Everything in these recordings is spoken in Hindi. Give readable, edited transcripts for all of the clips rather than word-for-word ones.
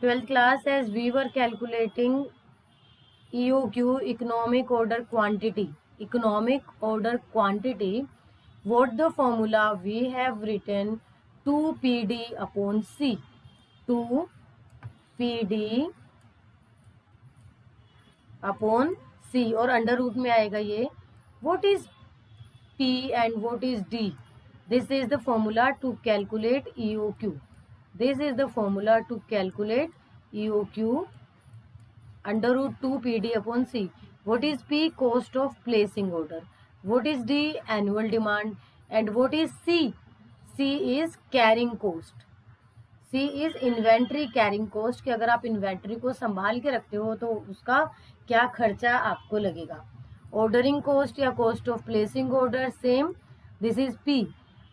12th class, as we were calculating EOQ, economic order quantity, what the formula we have written 2PD upon C, 2PD upon C और अंडर रूट में आएगा ये. What is P and what is D? This is the formula to calculate EOQ. This is the formula to calculate EOQ, under root 2 PD upon C. What is P? Cost of placing order. What is D? Annual demand. And what is C? C is carrying cost. C is inventory carrying cost, कि अगर आप इन्वेंट्री को संभाल के रखते हो तो उसका क्या खर्चा आपको लगेगा. ऑर्डरिंग कॉस्ट या cost of placing order same. This is P.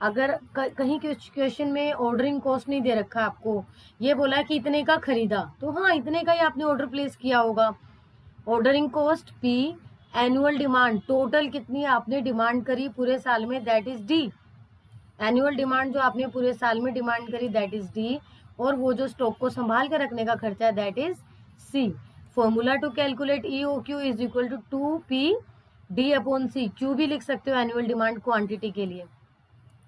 अगर कहीं क्वेश्चन में ऑर्डरिंग कॉस्ट नहीं दे रखा आपको, ये बोला कि इतने का खरीदा, तो हाँ इतने का ही आपने ऑर्डर प्लेस किया होगा. Ordering cost P. Annual demand, total कितनी आपने डिमांड करी पूरे साल में, that is D. Annual demand जो आपने पूरे साल में डिमांड करी, दैट इज D. और वो जो स्टॉक को संभाल के रखने का खर्चा है, that is C. Formula to calculate EOQ is equal to 2PD upon C. Q भी लिख सकते हो एनुअल डिमांड क्वांटिटी के लिए.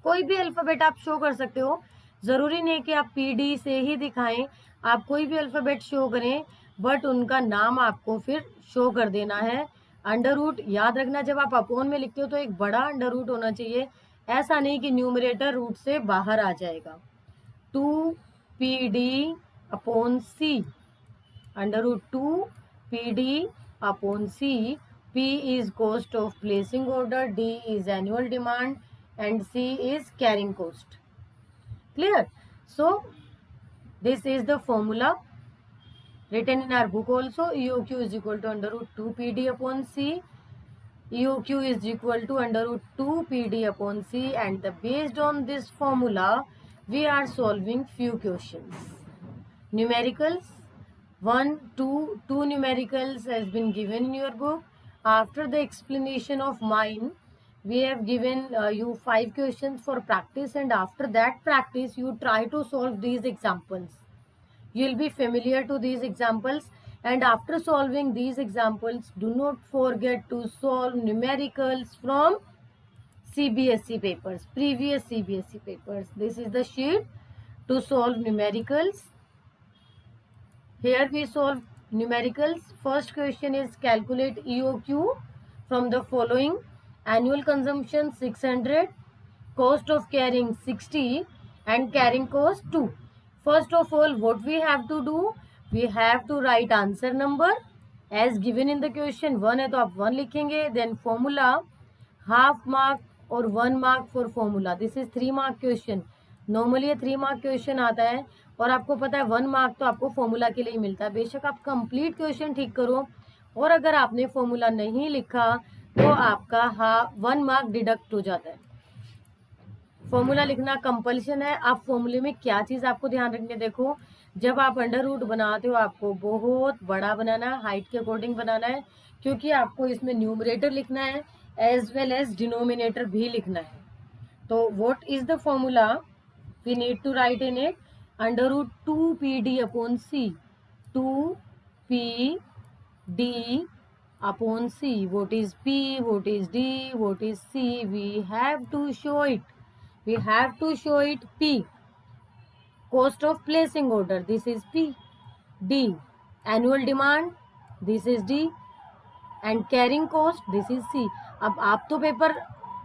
कोई भी अल्फाबेट आप शो कर सकते हो, जरूरी नहीं कि आप PD से ही दिखाएं, आप कोई भी अल्फाबेट शो करें, बट उनका नाम आपको फिर शो कर देना है. अंडर रूट याद रखना, जब आप अपॉन में लिखते हो तो एक बड़ा अंडर रूट होना चाहिए, ऐसा नहीं कि न्यूमरेटर रूट से बाहर आ जाएगा. 2PD upon C, under root 2PD upon C. P is cost of placing order, D is annual demand, and C is carrying cost. Clear? So this is the formula written in our book also. EOQ is equal to under root 2PD upon C. EOQ is equal to under root 2PD upon C, and based on this formula we are solving few questions. Numericals 1, 2 numericals has been given in your book. After the explanation of mine, we have given you 5 questions for practice, and after that practice you try to solve these examples. You will be familiar to these examples, and after solving these examples, do not forget to solve numericals from CBSE papers, previous CBSE papers. This is the sheet to solve numericals. Here we solve numericals. First question is calculate EOQ from the following: annual consumption 600, cost of carrying 60, and carrying cost 2. First of all, what we have to do? We have to write answer number as given in the question. 1 है तो आप 1 लिखेंगे. Then formula, half mark और 1 mark for formula. This is 3 mark question. Normally ये 3 मार्क क्वेश्चन आता है, और आपको पता है 1 मार्क तो आपको फॉर्मूला के लिए ही मिलता है. बेशक आप कंप्लीट क्वेश्चन ठीक करो, और अगर आपने फॉर्मूला नहीं लिखा तो आपका 1 मार्क डिडक्ट हो जाता है. फॉर्मूला लिखना कंपल्शन है. आप फॉर्मूले में क्या चीज़ आपको ध्यान रखनी है, देखो जब आप अंडर रूट बनाते हो आपको बहुत बड़ा बनाना है, हाइट के अकॉर्डिंग बनाना है, क्योंकि आपको इसमें न्यूमरेटर लिखना है एज वेल एज डिनोमिनेटर भी लिखना है. तो what is the formula we need to write in it? Under root 2PD upon C. 2PD upon C. What is P? What is D? What is C? We have to show it. We have to show it. P. Cost of placing order. This is P. D. Annual demand. This is D. And carrying cost. This is C. अब आप तो पेपर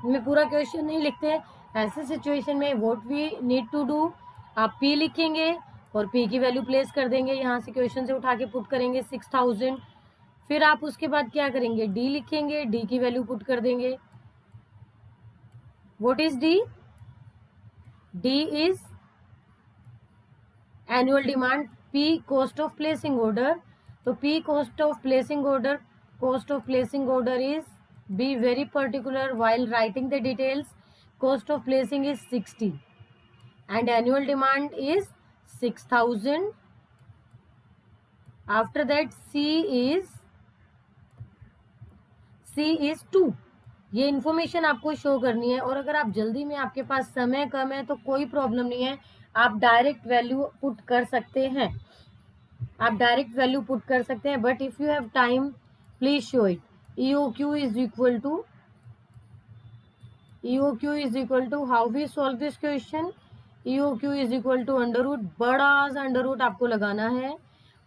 में पूरा क्वेश्चन नहीं लिखते, ऐसे सिचुएशन में what we need to do, आप P लिखेंगे और P की वैल्यू प्लेस कर देंगे, यहाँ से क्वेश्चन से उठा के पुट करेंगे 6000. फिर आप उसके बाद क्या करेंगे, D लिखेंगे, D की वैल्यू पुट कर देंगे. What is D? D is annual demand. P cost of placing order. तो P cost of placing order, cost of placing order is, be very particular while writing the details. Cost of placing is 60 and annual demand is 6000. After that C is 2. ये इन्फॉर्मेशन आपको शो करनी है, और अगर आप जल्दी में, आपके पास समय कम है तो कोई प्रॉब्लम नहीं है, आप डायरेक्ट वैल्यू पुट कर सकते हैं. आप डायरेक्ट वैल्यू पुट कर सकते हैं, but if you have time please show it. EOQ is equal to how we solve this question. EOQ is equal to under root, बड़ा सा अंडर रूट आपको लगाना है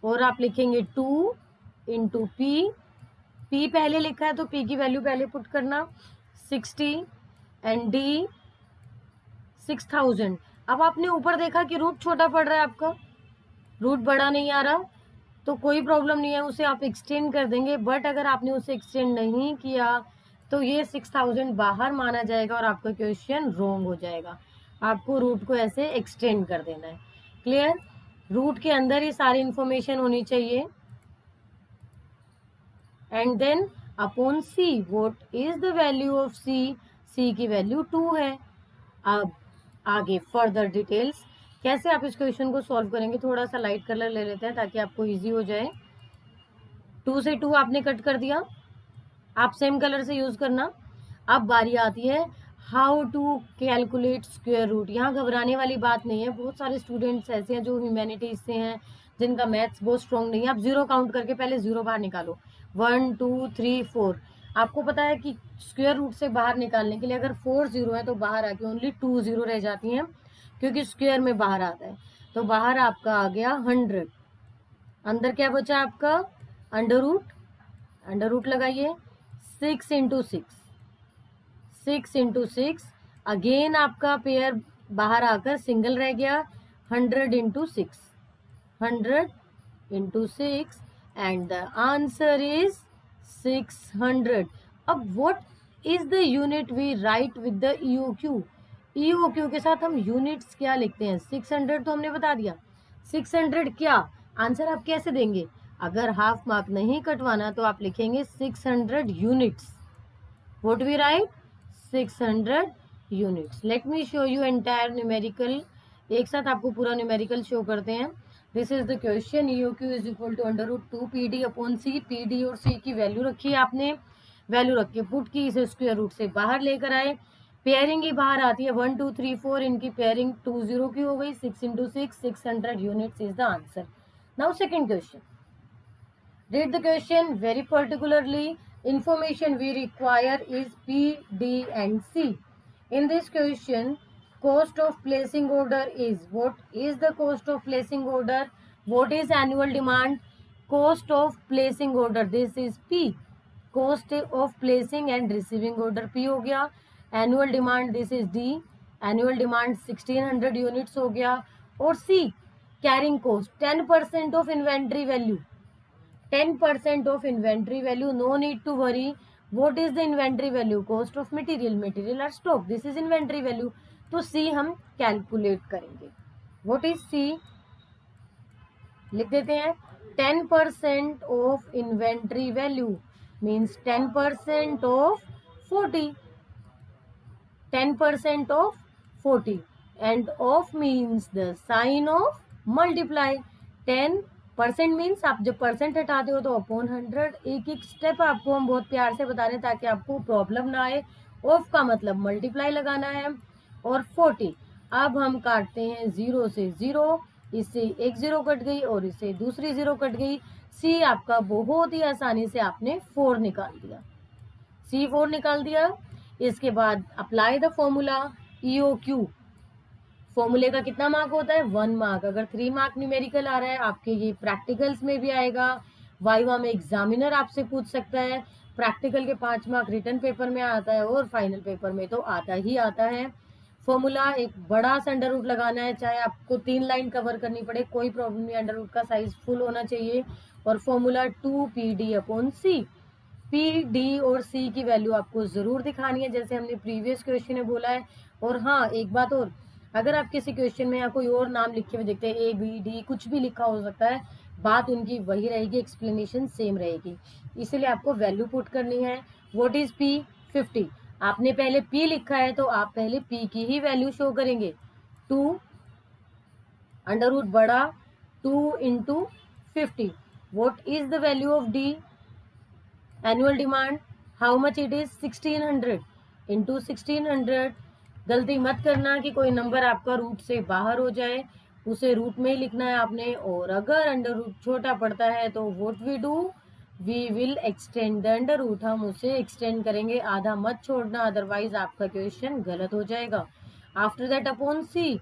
और आप लिखेंगे 2 इंटू पी. पी पहले लिखा है तो पी की वैल्यू पहले पुट करना 60 एंड डी 6000. अब आपने ऊपर देखा कि रूट छोटा पड़ रहा है, आपका रूट बड़ा नहीं आ रहा, तो कोई प्रॉब्लम नहीं है, उसे आप एक्सटेंड कर देंगे. बट अगर आपने उसे एक्सटेंड नहीं किया तो ये 6000 बाहर माना जाएगा और आपका क्वेश्चन रॉन्ग हो जाएगा. आपको रूट को ऐसे एक्सटेंड कर देना है. क्लियर? रूट के अंदर ही सारी इंफॉर्मेशन होनी चाहिए. And then upon C, what is the value of C? C की वैल्यू 2 है. अब आगे फर्दर डिटेल्स कैसे आप इस क्वेश्चन को सॉल्व करेंगे. थोड़ा सा लाइट कलर ले लेते हैं ताकि आपको इजी हो जाए. 2 से 2 आपने कट कर दिया, आप सेम कलर से यूज करना. अब बारी आती है how to calculate square root. यहाँ घबराने वाली बात नहीं है. बहुत सारे स्टूडेंट्स ऐसे हैं जो ह्यूमैनिटीज से हैं, जिनका मैथ्स बहुत स्ट्रॉन्ग नहीं है. आप 0 काउंट करके पहले 0 बाहर निकालो. 1 2 3 4. आपको पता है कि स्क्वायर रूट से बाहर निकालने के लिए अगर 4 0 है तो बाहर आके ओनली 2 0 रह जाती हैं, क्योंकि स्क्वायर में बाहर आता है. तो बाहर आपका आ गया 100. अंदर क्या बचा आपका? Under root. अंडर रूट लगाइए 6 इंटू 6. 6 इंटू 6. अगेन आपका पेयर बाहर आकर सिंगल रह गया. 100 into 6. 100 into 6 and the answer is 600. अब what is the unit we write with the EOQ? EOQ के साथ हम यूनिट्स क्या लिखते हैं? 600 तो हमने बता दिया. 600 क्या आंसर आप कैसे देंगे? अगर हाफ मार्क नहीं कटवाना तो आप लिखेंगे 600 units. What we write? 600 units. Let me show you entire numerical. एक साथ आपको पूरा न्यूमेरिकल शो करते हैं. This is the question. EOQ is equal to under root 2 PD upon C. PD और सी की वैल्यू रखी है आपने, वैल्यू रख के पुट की, इसे स्क्वायर रूट से बाहर लेकर आए. पेयरिंग ही बाहर आती है 1 2 3 4. इनकी पेयरिंग 2 0 की हो गई. 6 into 6 600 units is the answer. Now second question. Read the question very particularly. Information we require is P, D and C. In this question, cost of placing order is, what is the cost of placing order? What is annual demand? Cost of placing order, this is P. Cost of placing and receiving order P हो गया. Annual demand, this is D. Annual demand 1600 units हो गया. और C, carrying cost 10% of inventory value. 10% of inventory value. No need to worry. What is the inventory value? Cost of material, material or stock. This is inventory value. तो C हम कैलकुलेट करेंगे. What is C? लिख देते हैं 10% of inventory value means 10% of 40. 10% of 40 and of means the sign of multiply. 10% means आप जब परसेंट हटाते हो तो अपॉन 100. एक एक स्टेप आपको हम बहुत प्यार से बता रहे हैं ताकि आपको प्रॉब्लम ना आए. ऑफ का मतलब मल्टीप्लाई लगाना है. और 40 अब हम काटते हैं 0 से 0. इससे एक 0 कट गई और इससे दूसरी 0 कट गई. सी आपका बहुत ही आसानी से आपने 4 निकाल दिया. C 4 निकाल दिया. इसके बाद अप्लाई द फॉर्मूला EOQ. फॉर्मूले का कितना मार्क होता है? 1 मार्क. अगर 3 मार्क न्यूमेरिकल आ रहा है आपके, ये प्रैक्टिकल्स में भी आएगा, वाइवा में एग्जामिनर आपसे पूछ सकता है. प्रैक्टिकल के 5 मार्क रिटन पेपर में आता है और फाइनल पेपर में तो आता ही आता है. फॉर्मूला एक बड़ा सा अंडर रूट लगाना है, चाहे आपको 3 लाइन कवर करनी पड़े कोई प्रॉब्लम नहीं. अंडर रूट का साइज फुल होना चाहिए. और formula 2 PD upon C. P, D और C की वैल्यू आपको जरूर दिखानी है जैसे हमने प्रीवियस क्वेश्चन में बोला है. और हाँ, एक बात और, अगर आप किसी क्वेश्चन में या कोई और नाम लिखे हुए देखते हैं, A B D कुछ भी लिखा हो सकता है, बात उनकी वही रहेगी, एक्सप्लेनेशन सेम रहेगी. इसीलिए आपको वैल्यू पुट करनी है. What is P? 50. आपने पहले P लिखा है तो आप पहले P की ही वैल्यू शो करेंगे. 2 अंडर रूट बड़ा 2 into 50. What is the value of D? Annual demand how much it is? 1600 into 1600. गलती मत करना कि कोई नंबर आपका रूट से बाहर हो जाए. उसे रूट में ही लिखना है आपने। और अगर अंडर रूट छोटा पड़ता है तो what we do, we will extend the under root, हम उसे एक्सटेंड करेंगे, आधा मत छोड़ना, अदरवाइज आपका क्वेश्चन गलत हो जाएगा। After that upon C,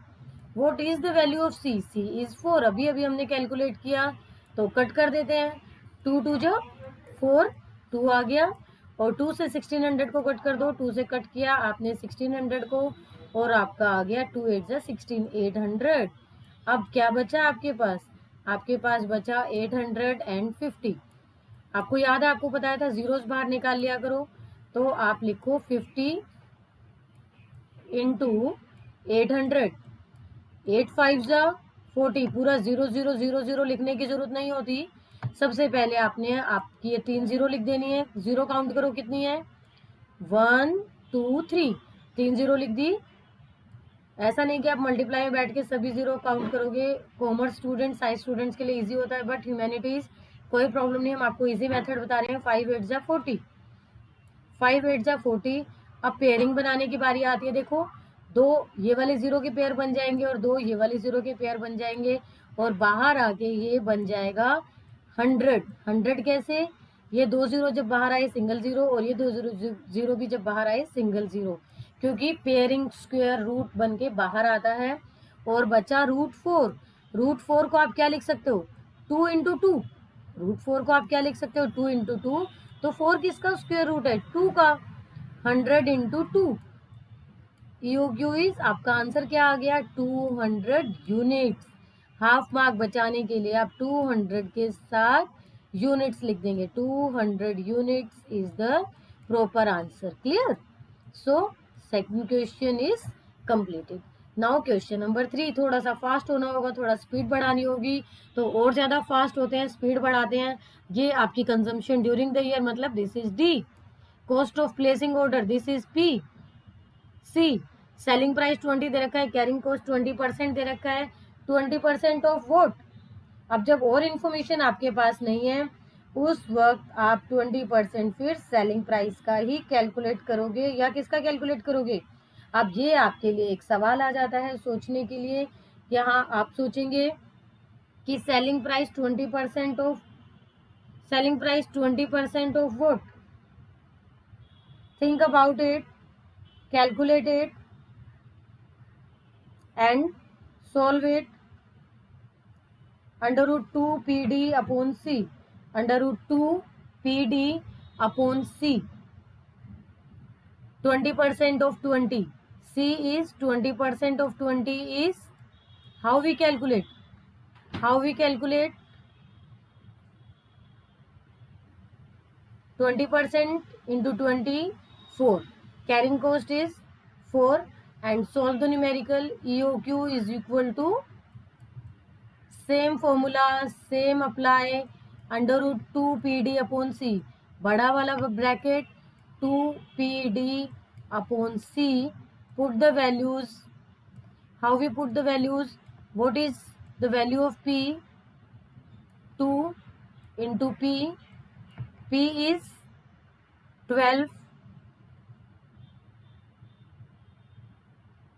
what is the value of C, C is 4, अभी अभी हमने कैलकुलेट किया तो कट कर देते हैं, 2 2 जो 4, 2 आ गया, और 2 से 1600 को कट कर दो, 2 से कट किया आपने 1600 को, और आपका आ गया 2 8 जा 16, 800। अब क्या बचा आपके पास, आपके पास बचा 850। आपको याद है, आपको बताया था जीरोस बाहर निकाल लिया करो, तो आप लिखो 50 इंटू 800, 8 5 जा 40, पूरा 0 0 0 0 लिखने की जरूरत नहीं होती। सबसे पहले आपने आपकी ये 3 जीरो लिख देनी है, जीरो काउंट करो कितनी है, 1 2 3, 3 जीरो लिख दी। ऐसा नहीं कि आप मल्टीप्लाई में बैठ के सभी जीरो काउंट करोगे, कॉमर्स स्टूडेंट साइंस स्टूडेंट्स के लिए इजी होता है, बट ह्यूमैनिटीज कोई प्रॉब्लम नहीं, हम आपको इजी मेथड बता रहे हैं। 5 8 जा 40, 5 8 जा 40। अब पेयरिंग बनाने की बारी आती है, देखो दो ये वाले जीरो के पेयर बन जाएंगे और दो ये वाले जीरो के पेयर बन जाएंगे, और बाहर आके ये बन जाएगा 100। 100 कैसे, ये दो जीरो जब बाहर आए सिंगल जीरो, और ये दो जीरो भी जब बाहर आए सिंगल जीरो, क्योंकि पेयरिंग स्क्वायर रूट बन के बाहर आता है। और बचा रूट 4, रूट 4 को आप क्या लिख सकते हो, 2 इंटू 2, रूट 4 को आप क्या लिख सकते हो, 2 इंटू 2, तो 4 किसका स्क्वायर रूट है, 2 का, 100 इंटू 2, ईओक्यू इज, आपका आंसर क्या आ गया, 200 यूनिट्स। हाफ मार्क बचाने के लिए आप 200 के साथ यूनिट्स लिख देंगे, 200 units is the proper answer. Clear, so second question is completed. Now question number 3, थोड़ा सा फास्ट होना होगा, थोड़ा स्पीड बढ़ानी होगी, तो और ज्यादा फास्ट होते हैं, स्पीड बढ़ाते हैं। ये आपकी कंजम्पशन ड्यूरिंग द ईयर, मतलब this is D. Cost of placing order, this is P. C, selling price 20 दे रखा है, कैरिंग कॉस्ट 20% दे रखा है, 20% ऑफ वोट। अब जब और इन्फॉर्मेशन आपके पास नहीं है, उस वक्त आप 20% फिर सेलिंग प्राइस का ही कैलकुलेट करोगे, या किसका कैलकुलेट करोगे। अब ये आपके लिए एक सवाल आ जाता है सोचने के लिए। यहाँ आप सोचेंगे कि selling price 20% of, selling price 20% of vote, think about it, calculate it and solve it. Under root 2 PD upon C, under root 2 PD upon C, 20% of 20, C is 20% of 20 is, how we calculate, how we calculate 20% into 20, 4, carrying cost is 4, and solve the numerical, EOQ is equal to, same formula, same apply, under root 2 PD upon C, बड़ा वाला bracket 2 PD upon C, put the values, how we put the values, what is the value of P, 2 into P, P is 12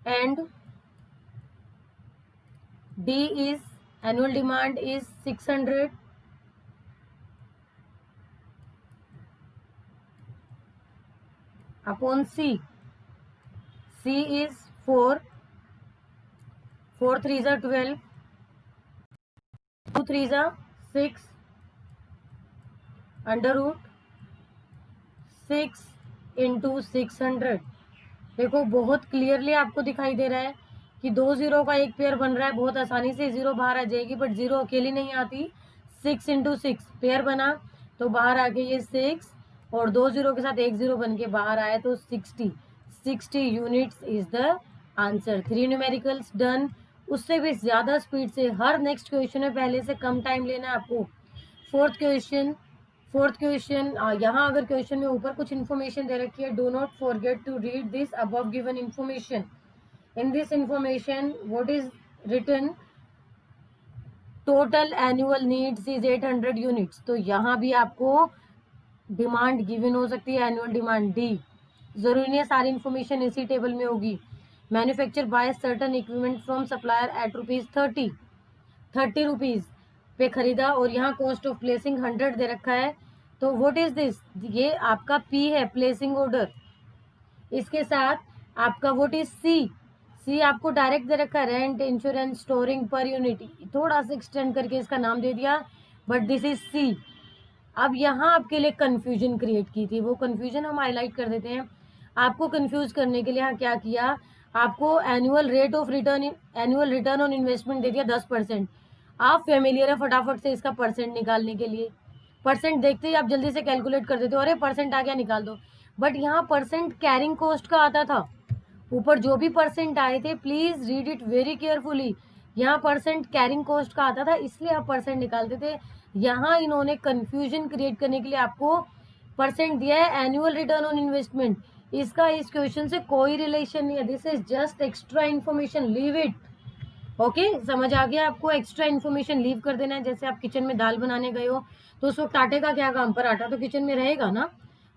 and D is, annual demand is 600 upon C, C is 4, 4 3s are 12, 2 3s are 6, under root 6 into 600। देखो बहुत क्लियरली आपको दिखाई दे रहा है कि दो जीरो का एक पेयर बन रहा है, बहुत आसानी से जीरो बाहर आ जाएगी, बट जीरो अकेली नहीं आती, 6 इंटू 6 पेयर बना तो बाहर आके ये 6, और दो जीरो के साथ एक जीरो बन के बाहर आया तो 60 units is the answer. 3 numericals done. उससे भी ज्यादा स्पीड से हर नेक्स्ट क्वेश्चन में पहले से कम टाइम लेना है आपको। फोर्थ क्वेश्चन, यहाँ अगर क्वेश्चन में ऊपर कुछ इन्फॉर्मेशन दे रखी है, do not forget to read this above given information. In this information what is written, total annual needs is 800 units. तो यहाँ भी आपको डिमांड गिवन हो सकती है, एनुअल डिमांड डी, जरूरी नहीं है सारी इन्फॉर्मेशन इसी टेबल में होगी। Manufacture by certain equipment from supplier at ₹30 पे खरीदा, और यहाँ कॉस्ट ऑफ प्लेसिंग 100 दे रखा है। तो व्हाट इज दिस, ये आपका पी है, प्लेसिंग ऑर्डर। इसके साथ आपका व्हाट इज सी, सी आपको डायरेक्ट दे रखा है, rent, insurance, storing per unit, थोड़ा सा एक्सटेंड करके इसका नाम दे दिया, बट दिस इज सी। अब यहाँ आपके लिए कंफ्यूजन क्रिएट की थी, वो कंफ्यूजन हम हाईलाइट कर देते हैं। आपको कंफ्यूज करने के लिए यहाँ क्या किया, आपको annual rate of return, annual return on investment दे दिया 10%। आप फेमिलियर है फटाफट से इसका परसेंट निकालने के लिए, परसेंट देखते ही आप जल्दी से कैलकुलेट कर देते हो, अरे परसेंट आ गया निकाल दो। बट यहाँ परसेंट कैरिंग कॉस्ट का आता था, ऊपर जो भी परसेंट आए थे, please read it very carefully, यहाँ परसेंट कैरिंग कॉस्ट का आता था, इसलिए आप परसेंट निकालते थे। यहाँ इन्होंने कंफ्यूजन क्रिएट करने के लिए आपको परसेंट दिया है एनुअल रिटर्न ऑन इन्वेस्टमेंट, इसका इस क्वेश्चन से कोई रिलेशन नहीं है, this is just extra information, leave it. Okay, समझ आ गया आपको, एक्स्ट्रा इन्फॉर्मेशन लीव कर देना है। जैसे आप किचन में दाल बनाने गए हो तो उस वक्त आटे का क्या काम, पर आटा तो किचन में रहेगा ना,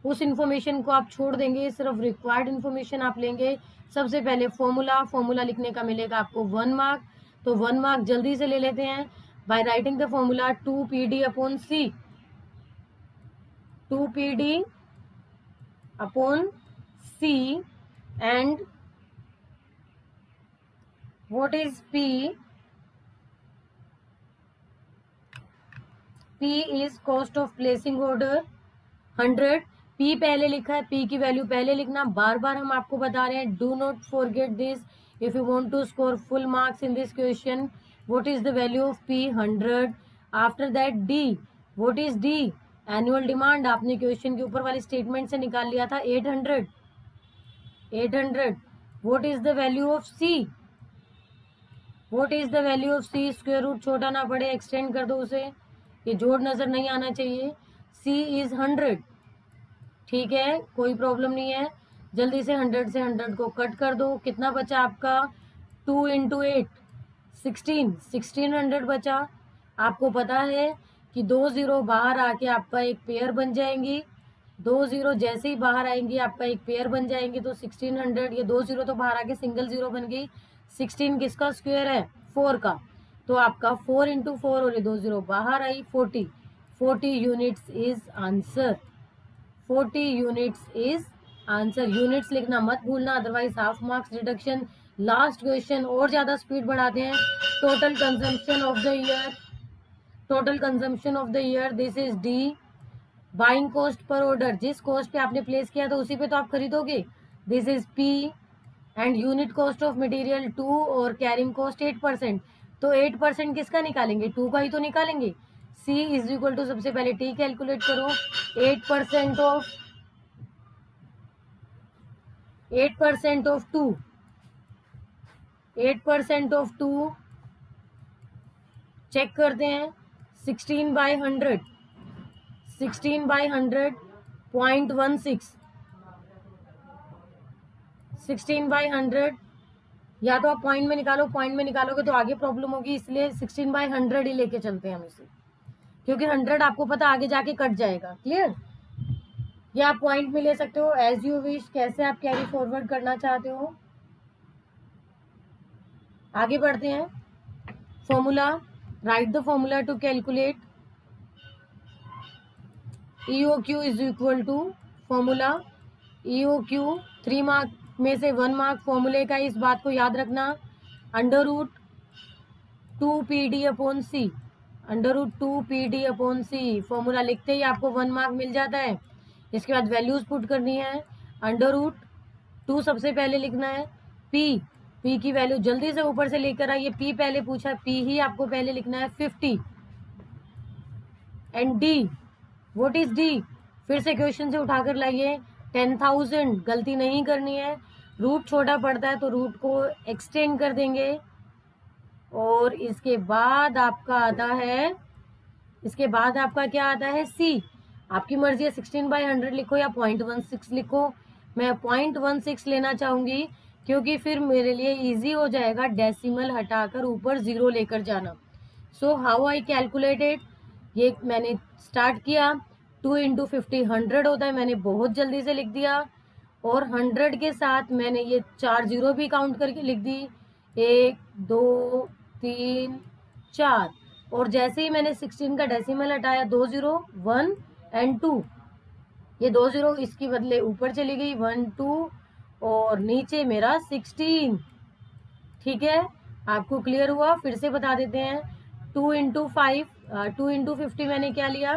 उस इन्फॉर्मेशन को आप छोड़ देंगे, सिर्फ रिक्वायर्ड इन्फॉर्मेशन आप लेंगे। सबसे पहले फॉर्मूला लिखने का मिलेगा आपको 1 मार्क, तो 1 मार्क जल्दी से ले लेते हैं by writing the formula 2PD/C, 2PD/C, and what is P? P is cost of placing order 100। P पहले लिखा है, P की वैल्यू पहले लिखना, बार बार हम आपको बता रहे हैं, do not forget this if you want to score full marks in this question. What is the value of P? 100। After that D, what is D? Annual demand, आपने क्वेश्चन के ऊपर वाली स्टेटमेंट से निकाल लिया था, 800। What is the value of C? What is the value of C? Square root छोटा ना पड़े, एक्सटेंड कर दो उसे, ये जोड़ नजर नहीं आना चाहिए। C इज 100, ठीक है, कोई प्रॉब्लम नहीं है। जल्दी से 100 से 100 को कट कर दो, कितना बचा आपका, 2 × 8 1600 बचा। आपको पता है कि 2 0 बाहर आके आपका एक पेयर बन जाएंगी, 2 0 जैसे ही बाहर आएंगी आपका एक पेयर बन जाएंगी, तो 1600, ये 2 0 तो बाहर आके सिंगल 0 बन गई, 16 किसका स्क्वायर है, 4 का, तो आपका 4 × 4 और ये 2 0 बाहर आई, 40 units is answer, 40 units is answer. Units लिखना मत भूलना, otherwise half marks deduction. Last question, और ज्यादा स्पीड बढ़ाते हैं। Total consumption of the year, this is D. Buying cost per order, जिस कॉस्ट पे आपने प्लेस किया था उसी पे तो आप खरीदोगे, this is P. And unit cost of material 2 और कैरिंग कॉस्ट 8%, तो 8% किसका निकालेंगे, 2 का ही तो निकालेंगे। C इज इक्वल टू, सबसे पहले T कैलकुलेट करो, 8% ऑफ 2 चेक करते हैं, 16/100, 0.16, 16/100, या तो आप पॉइंट में निकालो, पॉइंट में निकालोगे तो आगे प्रॉब्लम होगी, इसलिए 16/100 ही लेके चलते हैं हम इसे, क्योंकि 100 आपको पता आगे जाके कट जाएगा। क्लियर, या आप पॉइंट में ले सकते हो, एज यू विश, कैसे आप कैरी फॉरवर्ड करना चाहते हो। आगे बढ़ते हैं। Formula, write the formula to calculate EOQ is equal to, formula EOQ 3 mark में से 1 मार्क फॉर्मूले का, इस बात को याद रखना, √2PD/C, √2PD/C। फॉर्मूला लिखते ही आपको 1 मार्क मिल जाता है। इसके बाद वैल्यूज पुट करनी है, √2 सबसे पहले लिखना है, P की वैल्यू जल्दी से ऊपर से लेकर आइए, P पहले पूछा, P ही आपको पहले लिखना है, 50। And D, what is D? फिर से क्वेश्चन से उठाकर लाइए, 10,000, गलती नहीं करनी है, रूट छोटा पड़ता है तो रूट को एक्सटेंड कर देंगे। और इसके बाद आपका आता है, क्या आता है, C। आपकी मर्जी है 16/100 लिखो या 0.16 लिखो, मैं 0.16 लेना चाहूंगी क्योंकि फिर मेरे लिए इजी हो जाएगा डेसिमल हटाकर ऊपर 0 लेकर जाना। सो हाउ आई कैलकुलेटेड, ये मैंने स्टार्ट किया, 2 × 50 100 होता है, मैंने बहुत जल्दी से लिख दिया, और 100 के साथ मैंने ये 4 जीरो भी काउंट करके लिख दी, 1 2 3 4। और जैसे ही मैंने 16 का डेसिमल हटाया, 2 जीरो 1 एंड 2, ये 2 जीरो इसकी बदले ऊपर चली गई 1 2 और नीचे मेरा 16। ठीक है, आपको क्लियर हुआ? फिर से बता देते हैं। 2 इंटू 5, 2 इंटू 50 मैंने क्या लिया,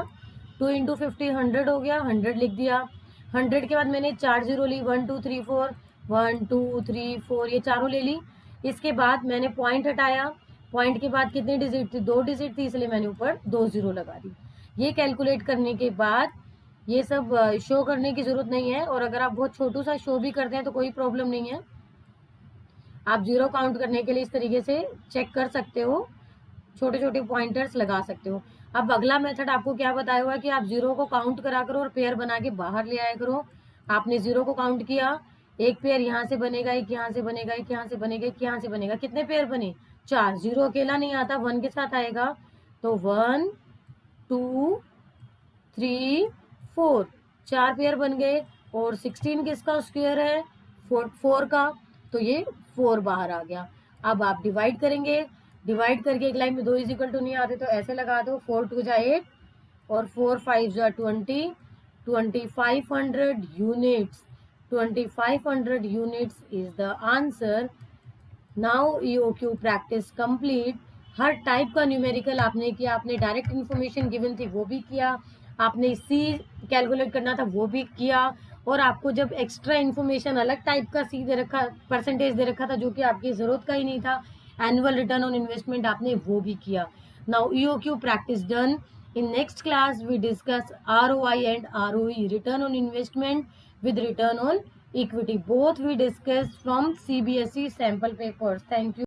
2 इंटू 50 100 हो गया, 100 लिख दिया। 100 के बाद मैंने 4 जीरो ली, 1 2 3 4, 1 2 3 4, ये चारों ले ली। इसके बाद मैंने पॉइंट हटाया, पॉइंट के बाद कितनी डिजिट थी, 2 डिजिट थी, इसलिए मैंने ऊपर 2 जीरो लगा दी। ये कैलकुलेट करने के बाद ये सब शो करने की जरूरत नहीं है, और अगर आप बहुत छोटू सा शो भी करते हैं तो कोई प्रॉब्लम नहीं है। आप जीरो काउंट करने के लिए इस तरीके से चेक कर सकते हो, छोटे छोटे पॉइंटर्स लगा सकते हो। अब अगला मेथड आपको क्या बताया हुआ है कि आप जीरो को काउंट करा करो और पेयर बना के बाहर ले आया करो। आपने जीरो को काउंट किया, एक पेयर यहाँ से बनेगा, एक यहाँ से बनेगा, एक यहाँ से बनेगा, एक यहाँ से बनेगा। कितने पेयर बने, 4। जीरो अकेला नहीं आता, 1 के साथ आएगा, तो 1 2 3 4, 4 पेयर बन गए। और 16 किसका स्क्वायर है, 4 का, तो ये 4 बाहर आ गया। अब आप डिवाइड करेंगे, डिवाइड करके एक लाइन में 2 इज इक्वल टू नहीं आते तो ऐसे लगा दो, 4 2 जा 8 और 4 5 जा 20, 2500 units. 2500 units is the answer. Now EOQ practice complete. Her type का न्यूमेरिकल आपने किया, आपने डायरेक्ट इन्फॉर्मेशन गिवन थी वो भी किया, आपने सी कैलकुलेट करना था वो भी किया, और आपको जब एक्स्ट्रा इन्फॉर्मेशन अलग टाइप का सी दे रखा, परसेंटेज दे रखा था जो कि आपकी जरूरत का ही नहीं था, एनुअल रिटर्न ऑन इन्वेस्टमेंट, आपने वो भी किया। Now EOQ practice done. In next class, we discuss ROI and ROE, return on investment with return on equity. Both we discuss from CBSE sample papers. Thank you.